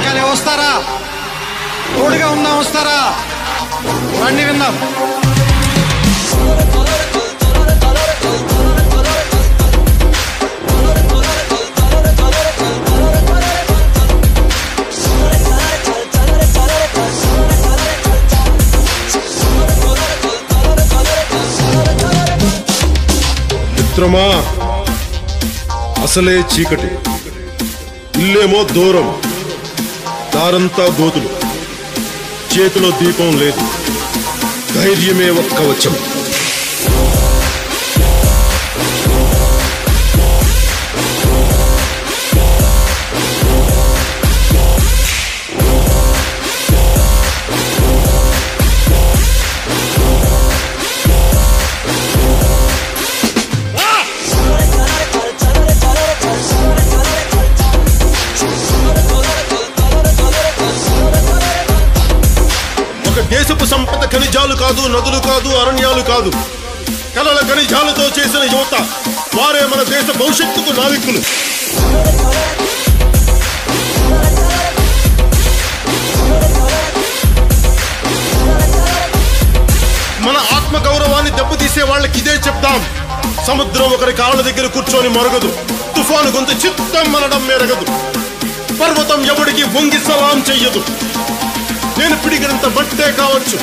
వెనకాలే వస్తారా? తోడుగా ఉందాం, వస్తారా? రండి విందాం. మిత్రమా, అసలే చీకటి, ఇల్లేమో దూరం, దారంతా గోతులు, చేతిలో దీపం లేదు, ధైర్యమే ఒక్క కవచం. దేశపు సంపద ఖనిజాలు కాదు, నదులు కాదు, అరణ్యాలు కాదు, కలల ఖనిజాలతో చేసిన యువత, వారే మన దేశ భవిష్యత్తుకు నావికులు. మన ఆత్మ గౌరవాన్ని దెబ్బతీసే వాళ్ళకి ఇదే చెప్తాం. సముద్రం ఒకరి కాళ్ళ దగ్గర కూర్చొని మరగదు, తుఫాను గొంతు చిత్తం మనడం మెరగదు, పర్వతం ఎవడికి వంగి సలాం చెయ్యదు. నేను పిడిగినంత బట్టే కావచ్చు,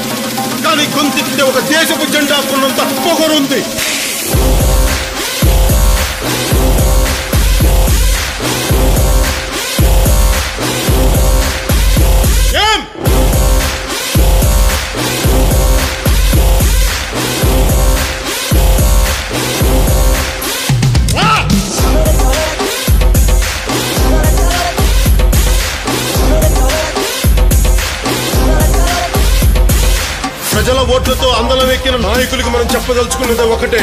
కానీ గొంతెత్తే ఒక దేశపు జెండా కొన్నంత పొగరుంది. ప్రజల ఓట్లతో అందలమెక్కిన నాయకులకు మనం చెప్పదలుచుకున్నది ఒకటే: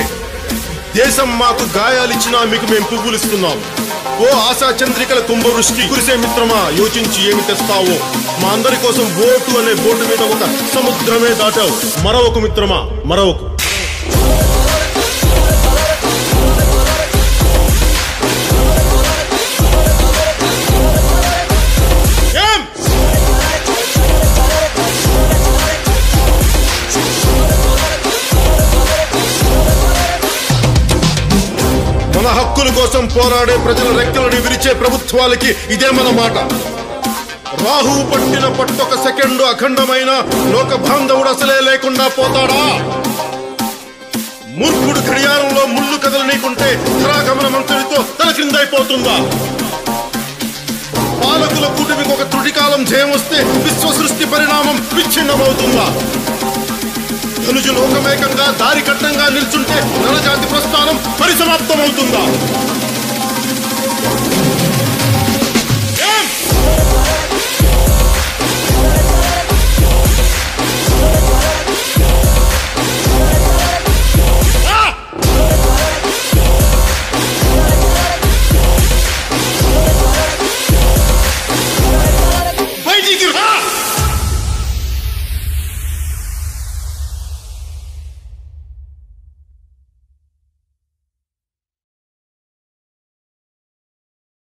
దేశం మాకు గాయాలిచ్చినా మీకు మేము పువ్వులిస్తున్నాం. ఓ ఆశా చంద్రికల కుంభవృష్టి కురిసే మిత్రమా, యోచించి ఏమి తెస్తావో. మా అందరి కోసం ఓటు అనే బోర్డు మీద ఒక సముద్రమే దాటావు. మరొక మిత్రమా, మరొక. మన హక్కుల కోసం పోరాడే ప్రజల రెక్కలను విరిచే ప్రభుత్వాలకి ఇదే మన మాట. రాహువు పట్టిన పట్టొక సెకండు అఖండమైన లోక బాంధవుడు అసలే లేకుండా పోతాడా? మూర్ఖుడు గడియారంలో ముళ్ళు కదలనీకుంటే ధరాగమన మంత్రితో తల క్రిందైపోతుందా? పాలకుల కూటమికి ఒక త్రుటికాలం జయం వస్తే విశ్వ సృష్టి పరిణామం విచ్ఛిన్నమవుతుందా? ధనుజు లోకమేకంగా దారి కట్టంగా నిల్చుంటే నరజాతి ప్రస్థానం పరిసమాప్తమవుతుందా?